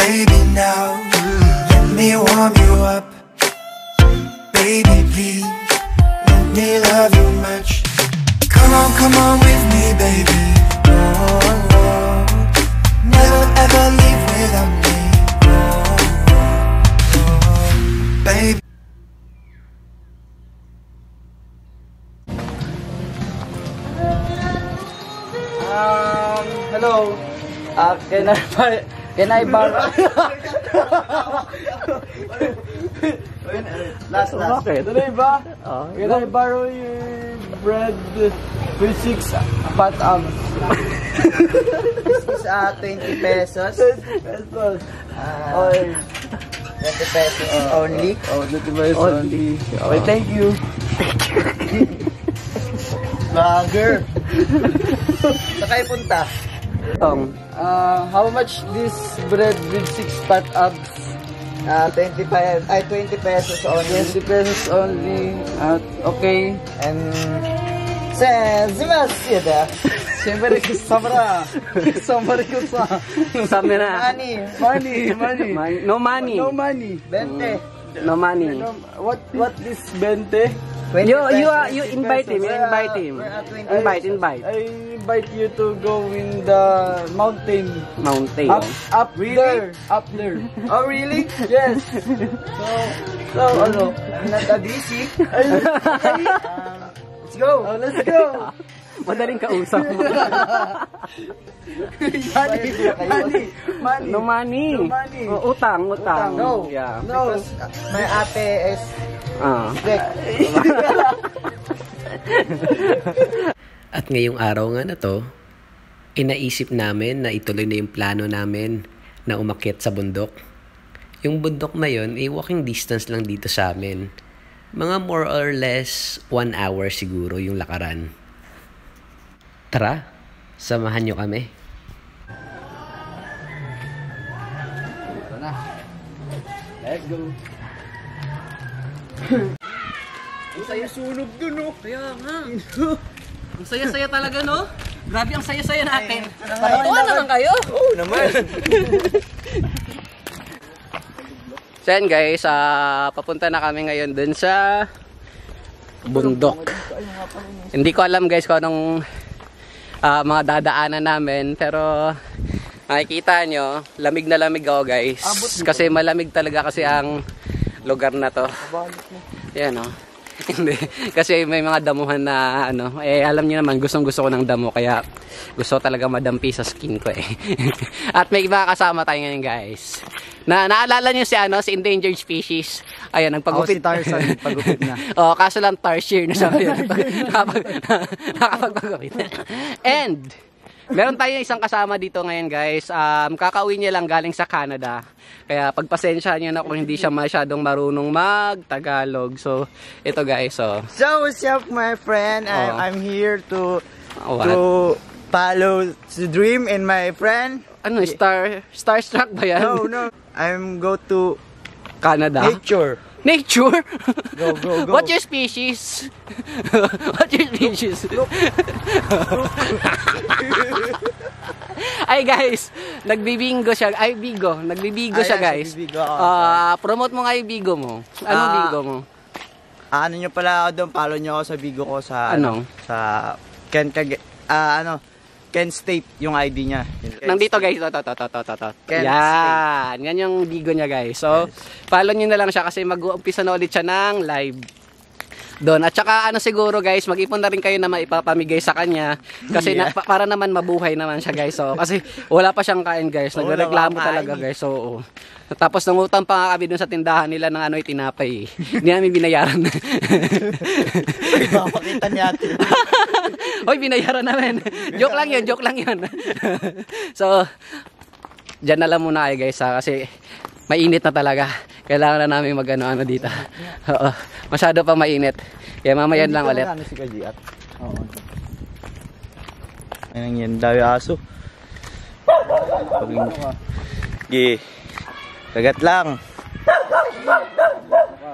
Baby, now let me warm you up. Baby, please let me love you much. Come on with me, baby. Oh, never ever leave without me. Baby. Hello. Can I borrow? Last. Okay, tuloy ba? Can I borrow your bread with 6 fat abs? This is 20 pesos. 20 pesos. Okay. 20 pesos only. Oh, 20 pesos only. Okay, thank you. Vlogger. Saan kayo punta? How much this bread with 6 fat abs? 20 pesos only. 20 pesos only. Okay. And Zimasiada. Siyempre, sabra. Sabra ko sa. Sabi na. Money. No money. No money. 20. No money. What is 20? You invite him. You invite him. Invite. I invite you to go in the mountain. Mountain. Up there. Up there. Oh, really? Yes. So ano? Not that easy. Let's go. Oh, let's go. Madaling kausap mo. Money. No money. No money. Oh, utang. No. Yeah. No. My ate is sick. At ngayong araw nga na to, inaisip namin na ituloy na yung plano namin na umakyat sa bundok. Yung bundok na yun, walking distance lang dito sa amin. Mga more or less 1 hour siguro yung lakaran. Tara, samahan nyo kami. Let's go. Ang saya sunog dun, oh. Kaya nga. Ang saya-saya talaga, no? Grabe ang saya-saya natin. Patuwa naman kayo. Oo naman. So yan guys, papunta na kami ngayon dun sa bundok. Hindi ko alam guys kung anong mga dadaanan namin, pero makikita nyo, lamig na lamig ako guys. Kasi malamig talaga kasi ang lugar na to. Yan o. Hindi. Kasi may mga damuhan na ano, alam niyo naman, gustong-gusto ko ng damo, kaya gusto talaga madampi sa skin ko eh. At may iba kasama tayo ngayon guys. Naalala niyo si si endangered species. Ayan, nagpagupit. Si Tarzan, pagupit na. Kaso lang tarsier na siya. Nakapagpagupit. And meron tayong isang kasama dito ngayon guys. Kakauwi niya lang galing sa Canada. Kaya pagpasensya niyo na kung hindi siya masyadong marunong mag-Tagalog. So, ito guys. So what's up my friend? I'm here to follow the dream in my friend. Ano, starstruck ba yan? No. I'm go to Canada. nature. Nature? Go. What's your species? What's your species? Ay guys, nagbibigo siya. Nagbibigo siya guys. Promote mo nga yung bigo mo. Anong bigo mo? Ano nyo pala ako doon, follow nyo ako sa bigo ko sa sa Ken State yung ID niya. Nandito guys, yan, yan yung bigo niya guys. So, follow nyo na lang siya kasi mag-uumpisa na ulit siya ng live doon. At saka siguro guys, mag-ipon na rin kayo na maipapamigay sa kanya kasi para naman mabuhay naman siya guys. So, kasi wala pa siyang kain guys. Nagreklamo talaga guys. So, tapos nangutang pa nga kami dun sa tindahan nila ng tinapay. Hindi namin binayaran. Papakita niya natin. Hoy, binayaran namin. Joke lang yun. So, dyan na lang muna kayo guys kasi mainit na talaga. Kailangan na namin mag-ano dito. Oo, masyado pa mainit. Kaya mamayan lang ulit. Si Kajiat. Oo. Ayun yan, dawi aso. Okay. Kagat lang.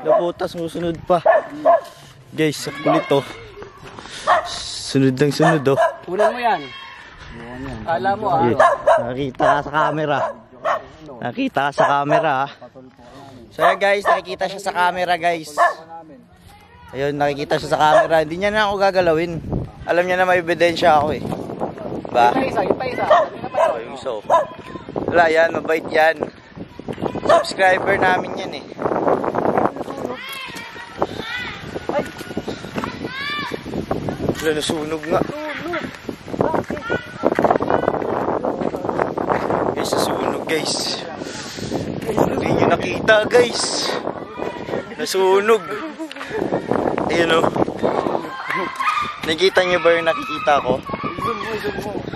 Daputas, susunod pa. Guys, sa kulit oh. Sunod ng sunod oh. Kunin mo yan. Kala mo Nakita ka sa camera. Nakita ka sa camera ha. So yeah guys, nakikita siya sa camera guys. Ayun, nakikita siya sa camera. Hindi niya na ako gagalawin. Alam niya na may ebidensya ako eh. Diba? So, wala yan, mabait yan. Subscriber namin yan eh. Wala, nasunog nga. Guys, nasunog guys. Hindi nyo nakita guys. Nasunog. Ayun o. Nakikita nyo ba yung nakikita ko? Zoom mo.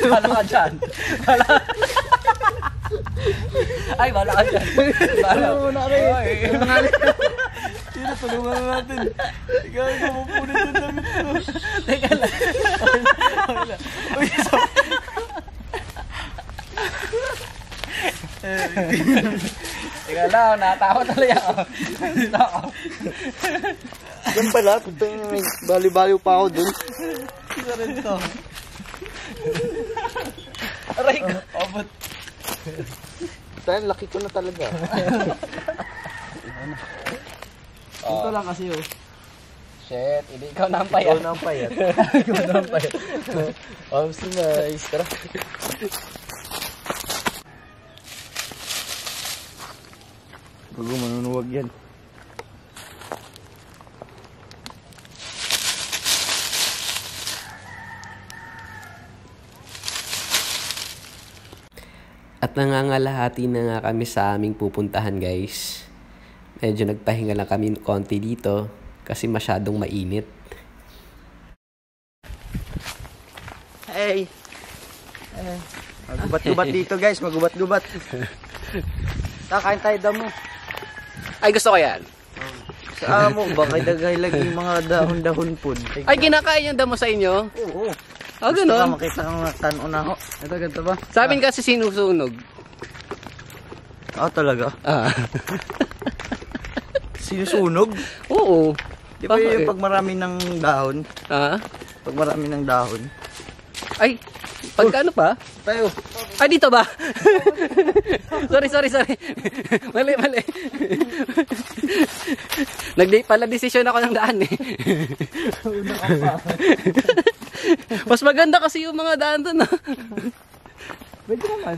Bala ka dyan. Ay, bala ka dyan. Bala mo na rin. Sino, tulungan na natin. Ikaw, mapupunit yung damit ko. Teka lang. Teka lang, natawa tuloy ako. Dito ako. Yan pala, may bali-baliw pa ako dun. Isa rin to. Aray ko. Obot. Dahil laki ko na talaga. Ito lang kasi oh. Shit, hindi ikaw na ang payat. Ikaw na ang payat. Ikaw na ang payat. Oh, so nice. Tara. Bago manunuwag yan. At nangangalahati na nga kami sa aming pupuntahan guys. Medyo nagpahinga lang kami konti dito kasi masyadong mainit. Hey! Magubat-gubat dito guys, magubat-gubat. Kakain tayo damo. Ay, gusto ko yan. Sa amo, baka dagay lagi yung mga dahon-dahon po. Ay, kinakain yung damo sa inyo? Oo. Ah, Gusto ka ganun. makita kang tanon na ako. Ito, ganito ba? Sa amin kasi sinusunog. Ah, talaga? Ah. Sinusunog? Oo. Di ba Bakit? yung pag marami ng dahon? Ah? Pag marami ng dahon? Ay, pagkano pa? Tayo. Ay, dito ba? sorry. Mali. Pala desisyon ako ng daan eh. Mas maganda kasi yung mga daan doon. Pwede naman.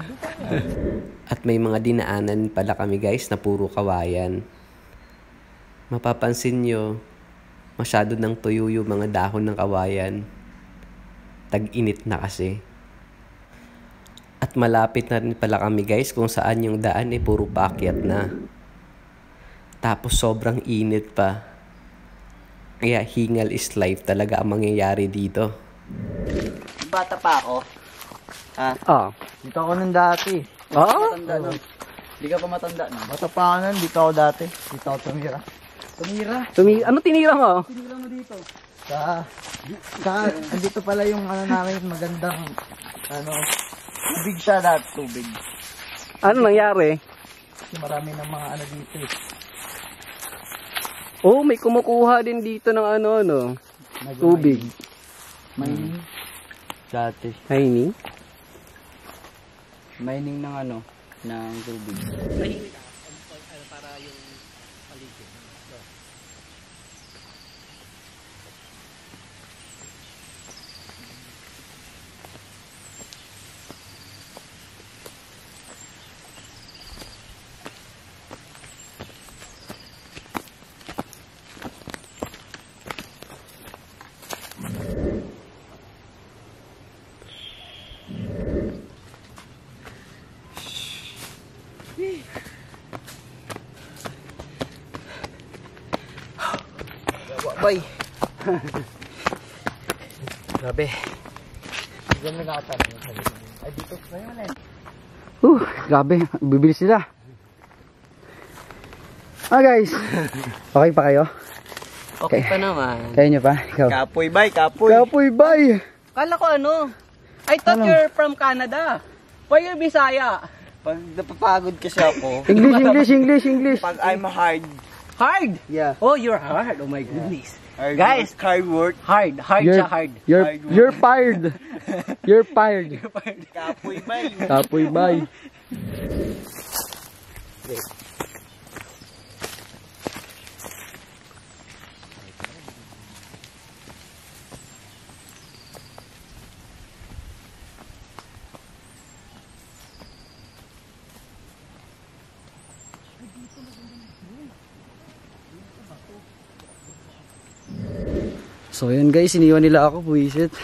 At may mga dinaanan pala kami guys na puro kawayan. Mapapansin nyo, masyado nang tuyo yung mga dahon ng kawayan. Tag-init na kasi. At malapit na rin pala kami guys kung saan yung daan eh puro paakyat na. Tapos sobrang init pa. Kaya hingal is life talaga ang mangyayari dito. Bata pa ako. Ha? Ah. Dito ako nung dati. Ah? Matanda nun. Hindi ka pa matanda na. Bata pa ako nun, dito ako dati. Dito ako tumira. Tumira. Ano tinira mo? Tinira mo dito. Andito pala yung ano namin, magandang, tubig siya dati, tubig. Ano nangyari? Kasi marami ng mga ano dito eh. Oh, may kumukuha din dito ng ano. Tubig. Mining. Dati. Mining? Mining ng ano, ng tubig. Bay. Grabe. Diyan na nakatanim. Ay, dito. Grabe. Bibilis sila. Guys. Okay pa kayo? Okay pa naman. Kaya nyo pa? Ikaw. Kapoy bay, kapoy. Kapoy bay. Kala ko ano? I thought you're from Canada. Why you're Bisaya? Pag napapagod kasi ako, English. pag I'm hard, Hard? yeah. Oh, you're hard. Oh my goodness. Guys, hard work. Hard siya hard. You're fired. You're fired. Kapoy bay. Kapoy bay. So yun guys, iniwan nila ako, buwisit.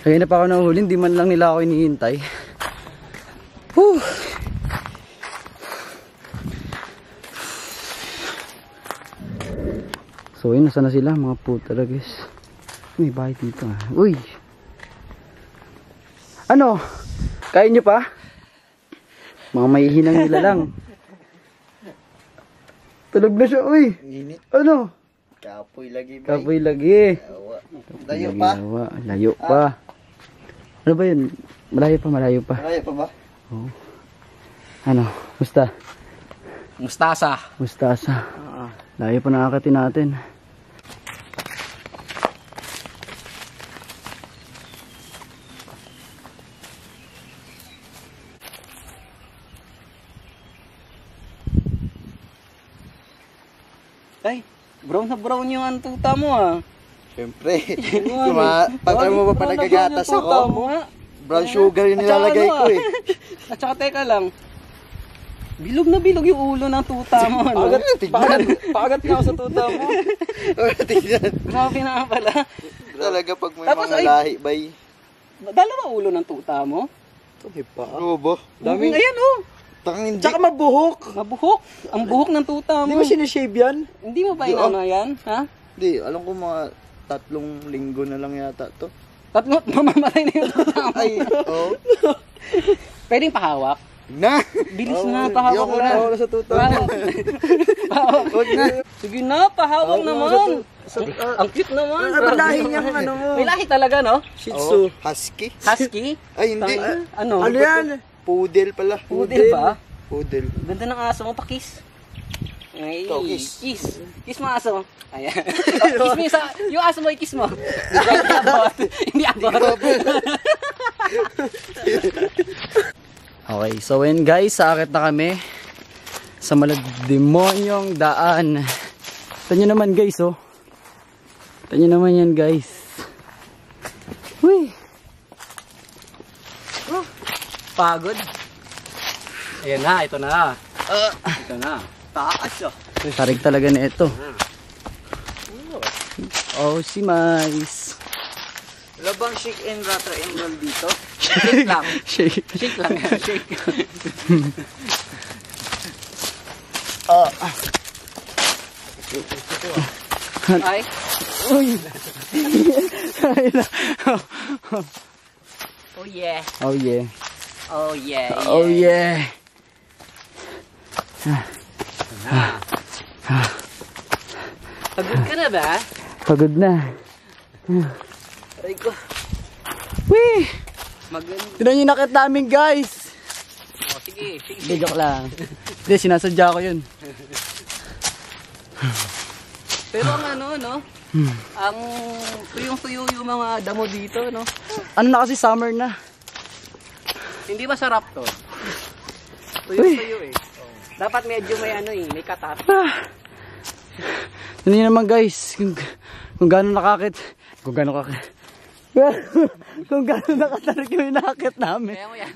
Kaya na pa ako nahuli, hindi man lang nila ako inihintay. Whew. So yun, nasa na sila mga putara guys. May bahay dito ah. Uy! Ano? Kaya nyo pa? Mga mahihinang nila lang. Tulog na siya, uy! Init. Ano? Kapoy lagi bay. Kapoy lagi. Layo pa. Layo pa. Ano ba yun? Malayo pa. Layo pa ba? Oo. Ano? Musta? Mustasa. Layo pa nakakatin natin. Ay, brown na brown yung antuta mo ah. Siyempre. Pag mo pa nagagatas ako, ha? brown sugar yung nilalagay ko eh. At saka teka lang. Bilog na bilog yung ulo ng tuta mo. Ano? Pagat na ako sa tuta mo. Tignan. Grabe na pala. Talaga pag may Tapos, mga lahi bay. Dalawa ulo ng tuta mo? Ito pa. Ano ba? Daming, ayan oh. Hindi. Tsaka mabuhok. Mabuhok. Ang buhok ng tuta mo. Hindi mo sinishave yan? Hindi mo ba inano yan? Ha? Hindi, alam ko mga 3 linggo na lang yata to. Tatlo, mamamatay na yung tuta mo. Ay, oo. Pwedeng pahawak? Na! Bilis na, pahawak Ayoko na. na sa tuta. Pahawak. Huwag na. Sige na, pahawak naman. Ang cute naman. Ano lahi niyang ano mo? May lahi talaga, no? Shih Oo, Tzu. husky. Husky? Ay, hindi. Ano? Ano yan? Poodle pala. Poodle ba? Poodle. Ganda ng aso mo, pakis. Ay, Ito, kiss. Kiss mo aso. Ayan. Kiss mo yung aso mo, i-kiss mo. Hindi abot. Hindi abot. Okay, so when guys, saakit na kami sa malademonyong daan. Ito naman guys, oh. Ito naman yan guys. Uy! Pagod. Ayan na, ito na. Ito na. Taas oh. Tarik talaga na ito. Oh, si Mais. Wala bang shake and rattle and roll dito? Shake lang. Shake. Shake lang. Shake. Ay. Uy! Oh yeah. Oh yeah. Oh yeah. Oh yeah. Pagod ka na ba? Pagod na. Aray ko. Wee! Maganda. Tinan yung nakit namin guys. Oh, sige. Hindi, joke lang. Hindi, sinasadya ko yun. Pero ang ano, no? Ang tuyong-tuyo yung mga damo dito, no? Ano na kasi summer na. Hindi masarap to. Tuyo-tuyo eh. Dapat medyo may ano eh, may katat. Hindi naman guys, kung gano'n nakakit, kung gano'n nakatarik yung inakit namin. Kaya mo yan.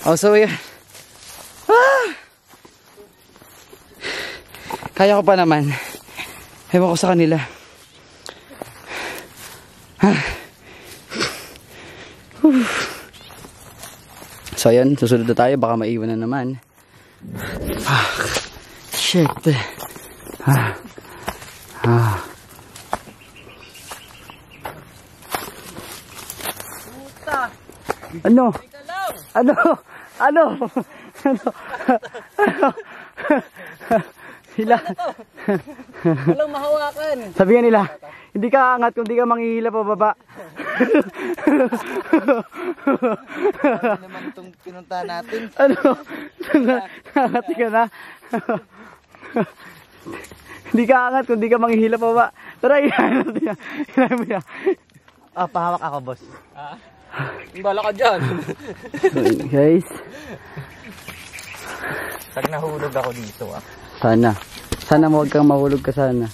Oh, so yun. Kaya ko pa naman. Ewan ko sa kanila. So ayan, susunod na tayo. Baka maiwan na naman. Shit. Puta. Ano? Ikalaw. Ano? Ano? Sila. Walang mahawakan. Sabihan nila, hindi ka angat kung di ka manghihila pa baba. Ano naman itong pinuntahan natin? Ano? Nakangati ka na. Hindi ka angat kung di ka manghihila pa baba. Tara, ilan mo yan. Ah, pahawak ako, boss. Bala ka dyan. Guys. Pag nahulog ako dito, ah. Sana. Sana huwag kang mahulog ka sana.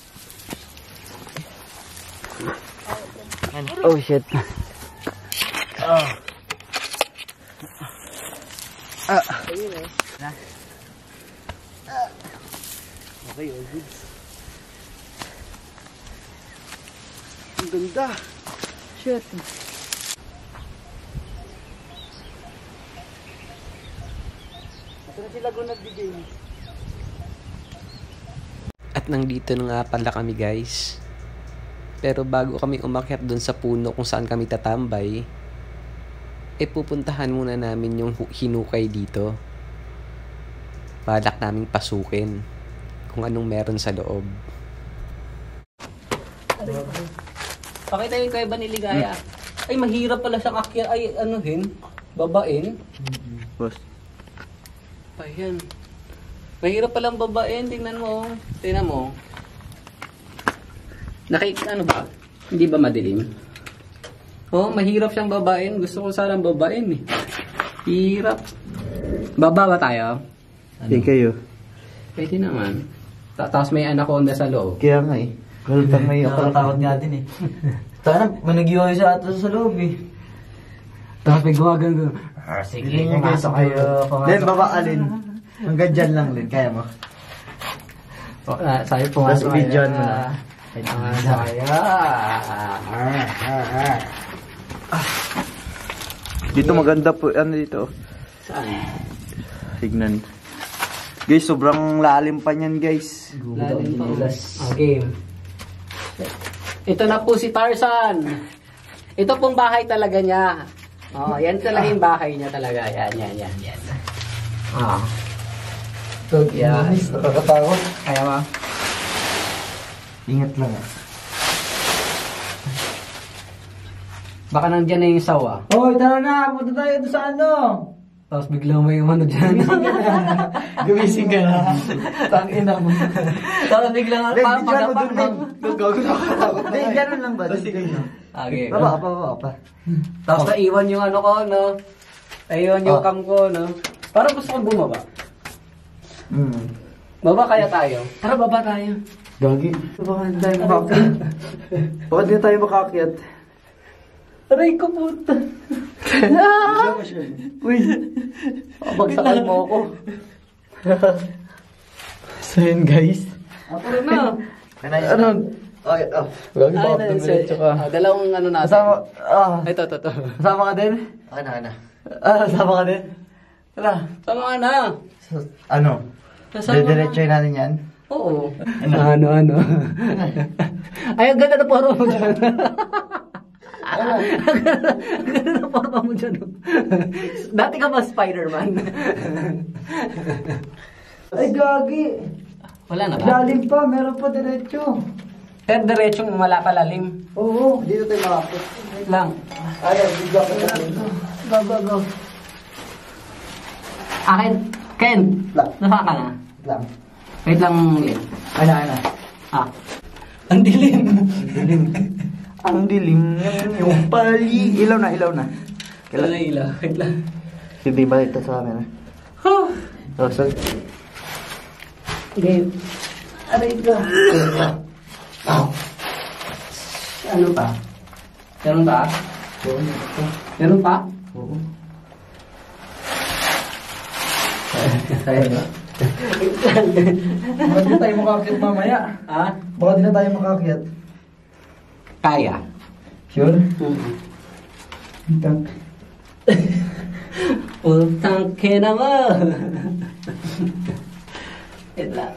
Oh shit. Okay, all good. Ang ganda. Shit. Ito na sila kung nagbigay. At nandito na nga pala kami guys. Pero bago kami umakyat dun sa puno kung saan kami tatambay, pupuntahan muna namin yung hinukay dito. Balak naming pasukin kung anong meron sa loob. Pakita yung kay Baniligaya. Ay, mahirap pala siyang akyat. Ay, anuhin? Babain? Boss. Ayan. Mahirap palang babain. Tingnan mo. Tingnan mo. Ano ba? Hindi ba madilim? Oh, mahirap siyang babain. Gusto ko sanang babain eh. Hirap. Baba ba tayo? Hindi kayo. Pwede naman. Tapos may anaconda sa loob. Kaya nga eh. Well, pag may takot nga din eh. Sana, manag-iwayo sa ato sa loob eh. Tapos may guwagan ko. Sige, pumasok kayo. Len, baba alin. Hanggang dyan lang, Len. Kaya mo. Sabi pumasok Tapos i-video mo na. Pumasok kayo. Dito maganda po. Ano dito? Saan? Tignan. Guys, sobrang lalim pa niyan, guys. Lalim pa. Okay. Ito na po si Tarzan. Ito pong bahay talaga niya. Oh, yan talaga yung bahay niya talaga. Yan. Ah. So, yan. Nakakatakot. Kaya ba? Ingat lang ah. Baka nandiyan na yung sawa. Hoy, tara na! Punta tayo sa ano? Tapos biglang may umano dyan. Gumising ka na. Tangina mo. Tapos biglang Hindi, gano'n lang ba? Sige. Okay. Baba pa. Tapos naiwan yung ano ko, no? Naiwan yung cam ko, no? Parang gusto ko bumaba. Baba kaya tayo? Tara, baba tayo. Gagi. Baka hindi tayo makakyat. Baka hindi tayo makakyat. Aray ko, puta. Uy. Magsakal mo ako. So yun guys. Ako rin na. Ano? Ay, gagi baka dumiretso ka. Dalawang ano natin. Kasama, Ito. kasama ka din? Ano? Kasama ka din? Tara. Sama ka na. Ano? Kasama ka. Diretsoy natin yan? Oo. Ano? Ay, ang ganda na paro mo dyan. Ang ganda na paro mo dyan. Dati ka ba Spider-Man? Ay, gagi. Wala na ba? Lalim pa, meron pa diretso. Pero diretsong malapalalim. Oo, dito tayo makakit. Wait lang. Ay, bigla ka na. Go. Akin, Ken. Lang. Nasa ka na. Lang. Wait lang. Ano? Ang dilim. Ang dilim yung pali. Ilaw na. Ilaw. Wait lang. Hindi ba ito sa camera? Oh, sorry. Okay. Aray ko. Ano pa? Meron pa? Meron pa? Oo. Kaya ba? Baka di na tayo makakit mamaya. Ha? Baka di na tayo makakit. Kaya. Sure? Utang kena mo. Wait lang.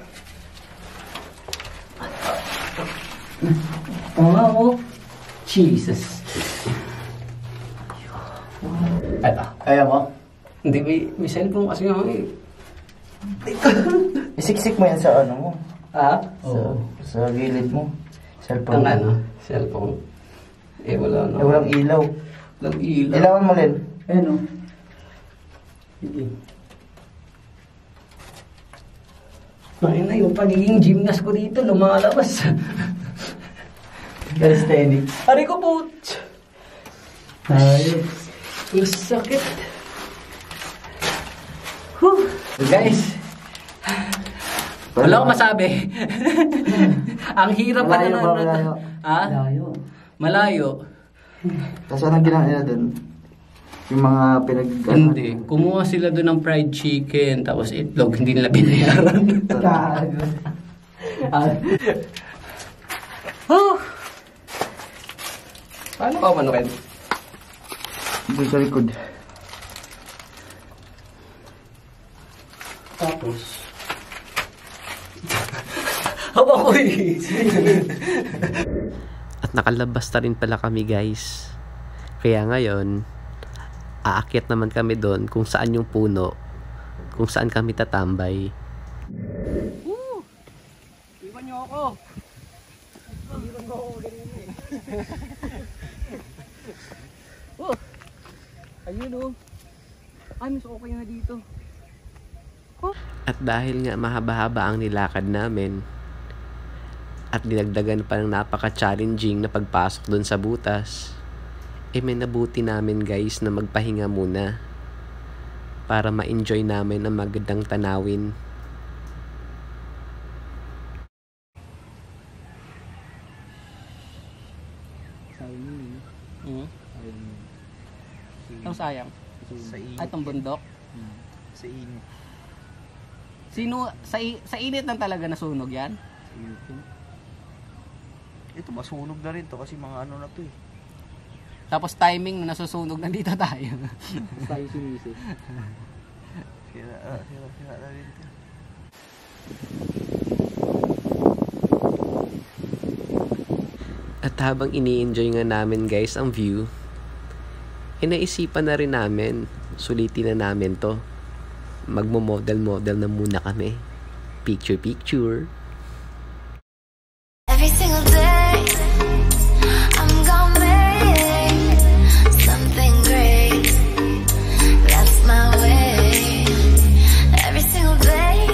Oh, Jesus. Eto. Kaya mo? Hindi, may cellphone kasi nga eh. Isiksik mo yan sa ano mo. Sa gilid mo. Ang ano? Cellphone. Eh, wala na. Walang ilaw. Walang ilaw. Ilawan mo, Len. Ayun o. Ayun na yung pagiging gymnast ko dito, lumalabas. Calisthenics. Ari ko po. Ayos. Ang sakit. Whew. Guys. Wala akong masabi. Ang hirap pa Malayo na. ba, malayo? Ha? Layo. Malayo. Kasi anong ginawa nila dun? Yung mga Hindi. Kumuha sila doon ng fried chicken, tapos itlog, hindi nila binayaran. Gago. Oh. Paano ka manukin? Doon sa likod. Tapos. Haba ko eh. At nakalabas na rin pala kami guys. Kaya ngayon, aakyat naman kami doon kung saan yung puno, kung saan kami tatambay. Iwan niyo ako. Iwan mo ako ganun eh. Oh. Ayun oh. Ay, mas okay na dito. At dahil nga mahaba-haba ang nilakad namin, at dinagdagan pa ng napaka-challenging na pagpasok doon sa butas, may nabuti namin guys na magpahinga muna para ma-enjoy namin ang magandang tanawin. Ang sayang. Ay, itong bundok. Sa init. Sino, sa init lang talaga nasunog yan? Ito, masunog na rin to kasi mga ano na to eh. Tapos timing na nasusunog, nandito tayo. Tayo sinisip. Sira na rin to. At habang ini-enjoy nga namin guys ang view, naisipan na rin namin, sulitin na namin to. Magmo-model-model na muna kami. Picture. Every single day, I'm gonna make something great. That's my way. Every single day,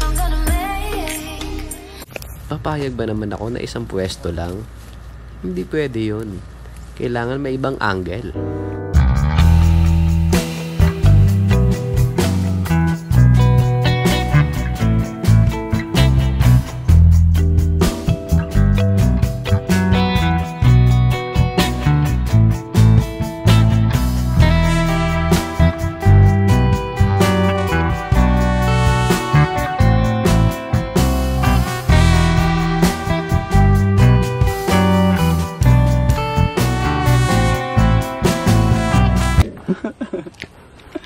I'm gonna make. Papayag ba naman ako na isang pwesto lang? Hindi pwede yun. Kailangan may ibang angle.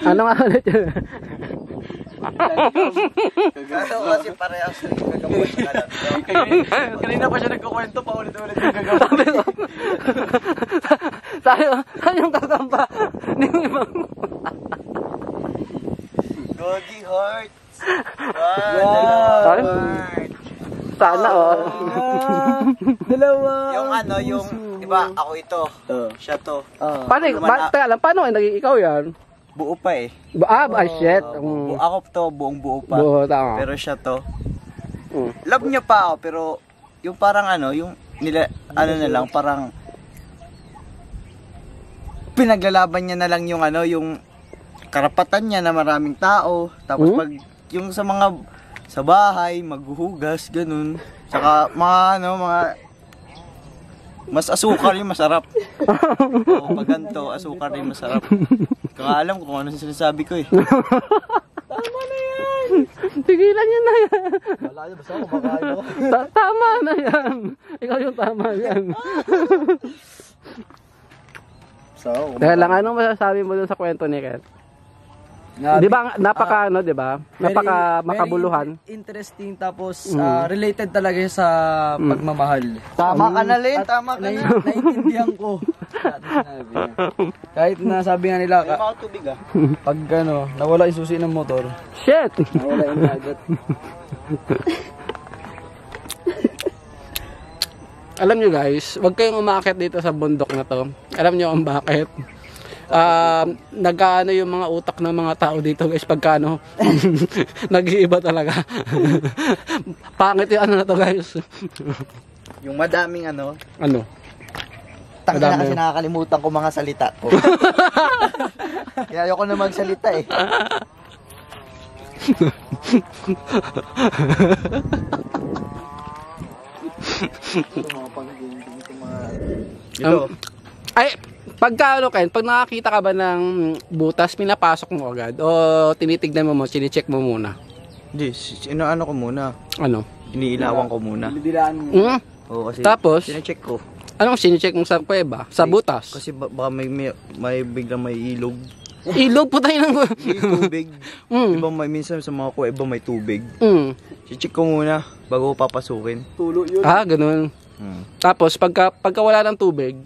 Ano nga ulit yun? Kagato kasi parehas rin gagawin ka lang. Kanina pa siya nagkukwento pa ulit-ulit yung gagawin. Saan yung tatamba? Hindi mo ibang... Gogi hearts. Wow. Sana Dalawa. Yung ano, yung, diba, ako ito. Siya to. Paano kayo naging ikaw yan? Buo pa eh. Shit. Ako to, buong buo pa. Tama. Pero siya to. Love niya pa ako, pero yung parang ano, yung nila, ano na lang, parang pinaglalaban niya na lang yung ano, yung karapatan niya na maraming tao. Tapos pag yung sa mga sa bahay, maghuhugas, ganun. Saka mga ano, mga mas asukal yung masarap. O pag ganito, asukal yung masarap. Kung alam ko kung ano sinasabi ko eh. Tama na yan! Tigilan niya na yan! Wala niya, basta ako makain ako. Tama na yan! Ikaw yung tama yan. So, Dahil lang, anong masasabi mo dun sa kwento ni Ken? Di ba napaka ano, di ba? Napaka makabuluhan. Very interesting tapos related talaga siya sa pagmamahal. Tama ka na, Len. Tama ka na. Naiintindihan ko. Sinabi niya. Kahit nasabi nga nila, Mga tubig ah. pag nawala yung susi ng motor, Shit! nawala yung dagat. Alam nyo guys, huwag kayong umakit dito sa bundok na to. Alam nyo kung bakit? Nagkaano yung mga utak ng mga tao dito guys pagkano nag-iiba talaga. Pangit yung ano na to guys. Yung madaming ano. Ano? Tangina kasi nakakalimutan ko mga salita ko. Kaya ayoko na magsalita eh. Ay, pagka ano Ken, pag nakakita ka ba ng butas, pinapasok mo agad o tinitignan mo, chine-check mo muna? Hindi, ano ko muna. Ano? Iniilawan ko muna. Dilaan mo. Oo, kasi Tapos? sinecheck ko. Anong chine-check mo sa kuweba? Sa butas? Kasi baka may biglang may ilog. Ilog po tayo ng... May tubig. Diba minsan sa mga kuweba may tubig. Check ko muna bago ko papasukin. Tulo yun. Ah, ganun. Tapos pagka wala ng tubig.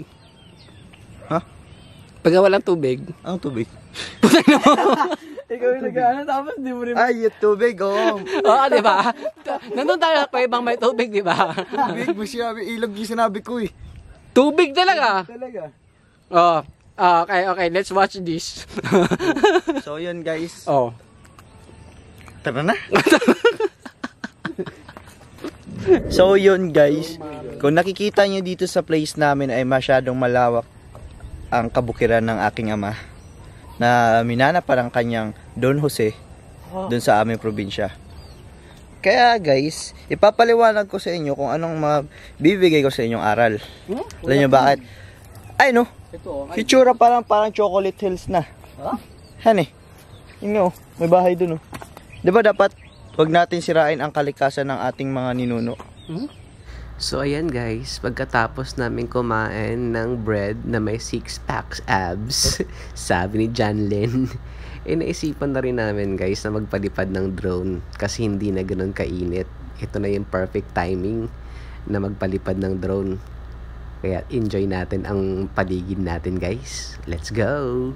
Ha? Pagka walang tubig. Anong tubig? Ikaw yung nag-ano tapos di mo rin. Ay, yung tubig, oo. Oo, di ba? Nandun tayo sa kuwebang may tubig, di ba? Tubig, mo sinabi, ilog yung sinabi ko eh. Tubig talaga. Talaga. Oh. Okay, let's watch this. So, yun guys. Oh. Tara na. So, yun guys. Kung nakikita nyo dito sa place namin ay masyadong malawak ang kabukiran ng aking ama na minana parang kanyang Don Jose dun sa aming probinsya. Kaya guys, ipapaliwanag ko sa inyo kung anong bibigay ko sa inyong aral. Alam nyo bakit? Ay no, hitsura parang chocolate hills na. Han eh. Yun may bahay dun oh. Diba dapat wag natin sirain ang kalikasan ng ating mga ninuno. So ayan guys, pagkatapos namin kumain ng bread na may 6 packs abs, sabi ni John Len, naisipan na rin namin guys na magpalipad ng drone kasi hindi na ganun kainit. Ito na yung perfect timing na magpalipad ng drone. Kaya enjoy natin ang paligid natin guys. Let's go!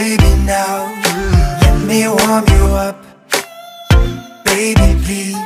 Baby, now let me warm you up. Baby, please